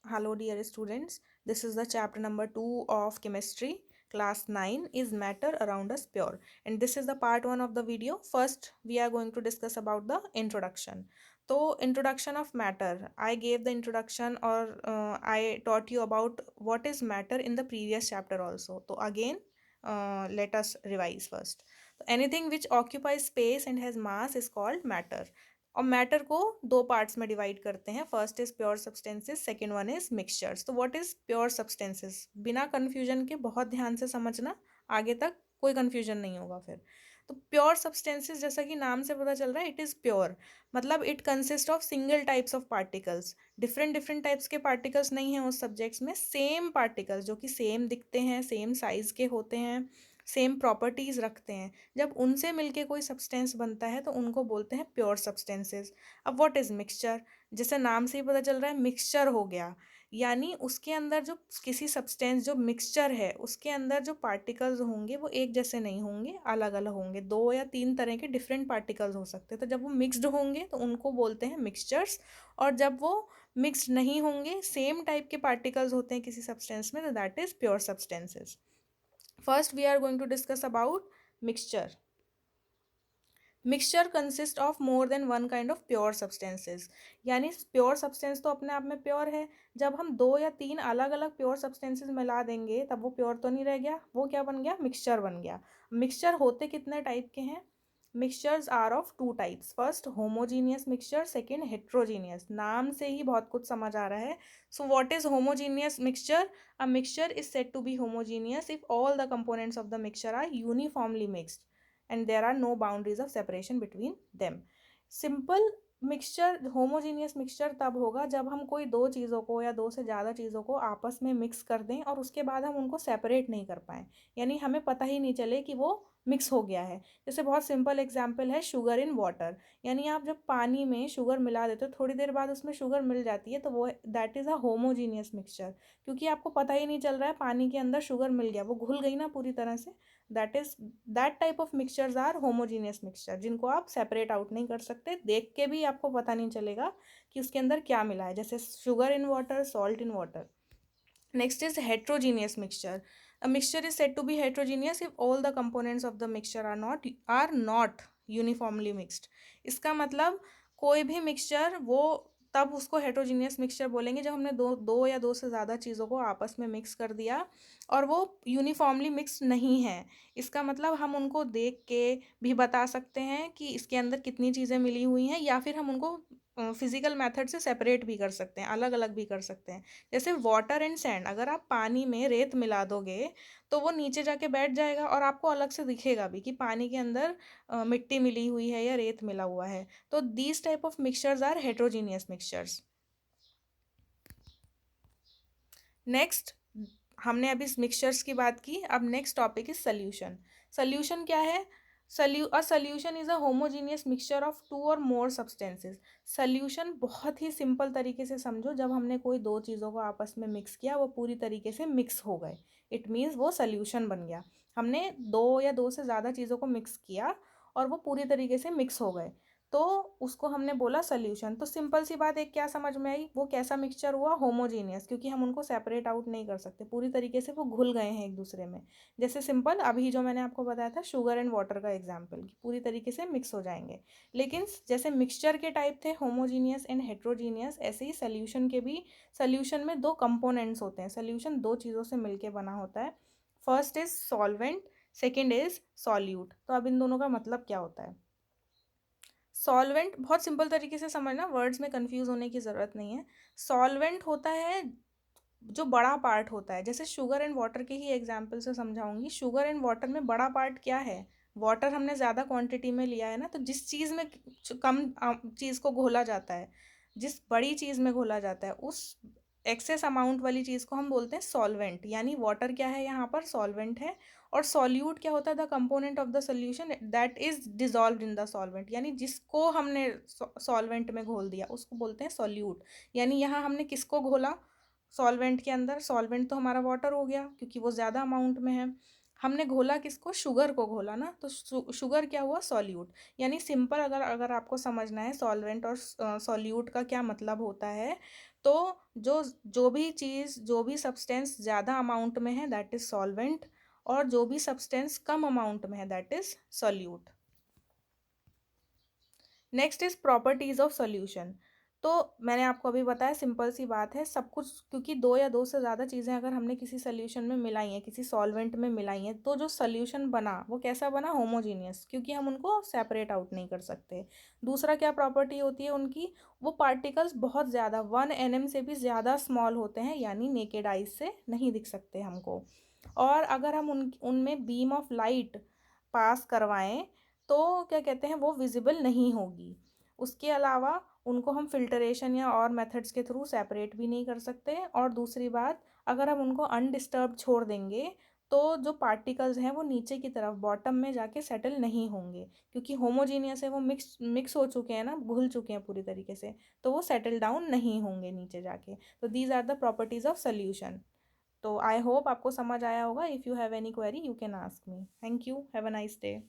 Hello, dear students. This is the chapter number 2 of chemistry. Class 9 is matter around us pure. And this is the part 1 of the video. First, we are going to discuss about the introduction. So, introduction of matter. I gave the introduction or I taught you about what is matter in the previous chapter also. So, again, let us revise first. So, anything which occupies space and has mass is called matter. और matter को दो parts में divide करते हैं. First is pure substances, second one is mixtures. तो what is pure substances? बिना confusion के बहुत ध्यान से समझना, आगे तक कोई कन्फ्यूजन नहीं होगा फिर. तो प्योर सब्सटेंसेस जैसा कि नाम से पता चल रहा है, इट इज़ प्योर. मतलब it consist of single types of particles. Different different types के पार्टिकल्स नहीं हैं उस सब्जेक्ट्स में, सेम पार्टिकल्स जो कि सेम दिखते हैं, सेम साइज के होते हैं, सेम प्रॉपर्टीज रखते हैं. जब उनसे मिलके कोई सब्सटेंस बनता है तो उनको बोलते हैं प्योर सब्सटेंसेस. अब व्हाट इज मिक्सचर? जैसे नाम से ही पता चल रहा है, मिक्सचर हो गया. यानी उसके अंदर जो किसी सब्सटेंस जो मिक्सचर है उसके अंदर जो पार्टिकल्स होंगे वो एक जैसे नहीं होंगे, अलग अलग होंगे. दो या तीन तरह के डिफरेंट पार्टिकल्स हो सकते हैं. तो जब वो मिक्स्ड होंगे तो उनको बोलते हैं मिक्सचर्स. और जब वो मिक्स्ड नहीं होंगे, सेम टाइप के पार्टिकल्स होते हैं किसी सब्सटेंस में, तो that is pure substances. First, we are going to discuss about mixture. Mixture consist of more than one kind of pure substances. यानी प्योर सब्सटेंस तो अपने आप में प्योर है. जब हम दो या तीन अलग अलग प्योर सब्सटेंसेज मिला देंगे तब वो प्योर तो नहीं रह गया, वो क्या बन गया? मिक्सचर बन गया. मिक्सचर होते कितने टाइप के हैं? Mixtures are of two types. First homogeneous mixture, second heterogeneous. नाम से ही बहुत कुछ समझ आ रहा है. So what is homogeneous mixture? A mixture is said to be homogeneous if all the components of the mixture are uniformly mixed and there are no boundaries of separation between them. Simple mixture, homogeneous mixture तब होगा जब हम कोई दो चीज़ों को या दो से ज़्यादा चीज़ों को आपस में मिक्स कर दें और उसके बाद हम उनको सेपरेट नहीं कर पाएँ. यानी हमें पता ही नहीं चले कि वो मिक्स हो गया है. जैसे बहुत सिंपल एग्जांपल है शुगर इन वाटर. यानी आप जब पानी में शुगर मिला देते हो, थोड़ी देर बाद उसमें शुगर मिल जाती है, तो वो that is a homogeneous mixture. क्योंकि आपको पता ही नहीं चल रहा है पानी के अंदर शुगर मिल गया, वो घुल गई ना पूरी तरह से. That is that type of mixtures are homogeneous mixture, जिनको आप सेपरेट आउट नहीं कर सकते. देख के भी आपको पता नहीं चलेगा कि उसके अंदर क्या मिला है. जैसे sugar in water, salt in water. Next is heterogeneous mixture. A mixture is said to be heterogeneous if all the components of the mixture are not uniformly mixed. इसका मतलब कोई भी मिक्सचर, वो तब उसको हेट्रोजीनियस मिक्सचर बोलेंगे जब हमने दो दो या दो से ज़्यादा चीज़ों को आपस में मिक्स कर दिया और वो यूनिफॉर्मली मिक्स नहीं है. इसका मतलब हम उनको देख के भी बता सकते हैं कि इसके अंदर कितनी चीज़ें मिली हुई हैं, या फिर हम उनको फिजिकल मेथड से सेपरेट भी कर सकते हैं, अलग अलग भी कर सकते हैं. जैसे वाटर एंड सैंड, अगर आप पानी में रेत मिला दोगे तो वो नीचे जाके बैठ जाएगा और आपको अलग से दिखेगा भी कि पानी के अंदर मिट्टी मिली हुई है या रेत मिला हुआ है. तो these type of mixtures are heterogeneous mixtures. Next, हमने अभी मिक्सचर्स की बात की. अब next topic is solution. Solution क्या है? Solution is a homogeneous mixture of two or more substances. Solution बहुत ही सिंपल तरीके से समझो, जब हमने कोई दो चीज़ों को आपस में मिक्स किया, वो पूरी तरीके से मिक्स हो गए, इट मीन्स वो सोल्यूशन बन गया. हमने दो या दो से ज़्यादा चीज़ों को मिक्स किया और वो पूरी तरीके से मिक्स हो गए, तो उसको हमने बोला सोल्यूशन. तो सिंपल सी बात, एक क्या समझ में आई? वो कैसा मिक्सचर हुआ? होमोजीनियस, क्योंकि हम उनको सेपरेट आउट नहीं कर सकते, पूरी तरीके से वो घुल गए हैं एक दूसरे में. जैसे सिंपल अभी जो मैंने आपको बताया था शुगर एंड वाटर का एग्जाम्पल, पूरी तरीके से मिक्स हो जाएंगे. लेकिन जैसे मिक्सचर के टाइप थे होमोजीनियस एंड हेट्रोजीनियस, ऐसे ही सोल्यूशन के भी. सोल्यूशन में दो कंपोनेंट्स होते हैं. सोल्यूशन दो चीज़ों से मिलकर बना होता है. First is solvent, second is solute. तो अब इन दोनों का मतलब क्या होता है? सॉल्वेंट बहुत सिंपल तरीके से समझना, वर्ड्स में कंफ्यूज होने की ज़रूरत नहीं है. सॉल्वेंट होता है जो बड़ा पार्ट होता है. जैसे शुगर एंड वाटर के ही एग्जाम्पल से समझाऊंगी. शुगर एंड वाटर में बड़ा पार्ट क्या है? वाटर हमने ज़्यादा क्वांटिटी में लिया है ना, तो जिस चीज़ में कम चीज़ को घोला जाता है, जिस बड़ी चीज़ में घोला जाता है, उस एक्सेस अमाउंट वाली चीज़ को हम बोलते हैं सॉल्वेंट. यानी वाटर क्या है यहाँ पर? सॉल्वेंट है. और सॉल्यूट क्या होता है? The component of the solution that is dissolve in the solvent. यानी जिसको हमने सॉल्वेंट में घोल दिया उसको बोलते हैं सॉल्यूट. यानी यहाँ हमने किसको घोला सॉल्वेंट के अंदर? सॉल्वेंट तो हमारा वाटर हो गया क्योंकि वो ज़्यादा अमाउंट में है. हमने घोला किसको? शुगर को घोला ना, तो शुगर क्या हुआ? सॉल्यूट. यानी सिंपल, अगर अगर आपको समझना है सॉल्वेंट और सॉल्यूट का क्या मतलब होता है, तो जो जो भी चीज़, जो भी सब्सटेंस ज़्यादा अमाउंट में है दैट इज सॉल्वेंट, और जो भी सब्सटेंस कम अमाउंट में है that is solute. Next is properties of solution. तो मैंने आपको अभी बताया, सिंपल सी बात है, सब कुछ, क्योंकि दो या दो से ज़्यादा चीज़ें अगर हमने किसी सोल्यूशन में मिलाई हैं, किसी सॉल्वेंट में मिलाई हैं, तो जो सोल्यूशन बना वो कैसा बना, होमोजीनियस, क्योंकि हम उनको सेपरेट आउट नहीं कर सकते। दूसरा क्या प्रॉपर्टी होती है उनकी, वो पार्टिकल्स बहुत ज़्यादा 1 nm से भी ज़्यादा स्मॉल होते हैं, यानी नेकेड आइज से नहीं दिख सकते हमको। और अगर हम उनमें बीम ऑफ लाइट पास करवाएं तो क्या कहते हैं, वो विजिबल नहीं होगी। उसके अलावा उनको हम फिल्टरेशन या और मेथड्स के थ्रू सेपरेट भी नहीं कर सकते। और दूसरी बात, अगर हम उनको अनडिस्टर्ब छोड़ देंगे तो जो पार्टिकल्स हैं वो नीचे की तरफ बॉटम में जाके सेटल नहीं होंगे, क्योंकि होमोजीनियस है, वो मिक्स मिक्स हो चुके हैं ना, घुल चुके हैं पूरी तरीके से, तो वो सेटल डाउन नहीं होंगे नीचे जाके। तो these are the properties of solution. तो आई होप आपको समझ आया होगा। If you have any query you can ask me. Thank you, have a nice day.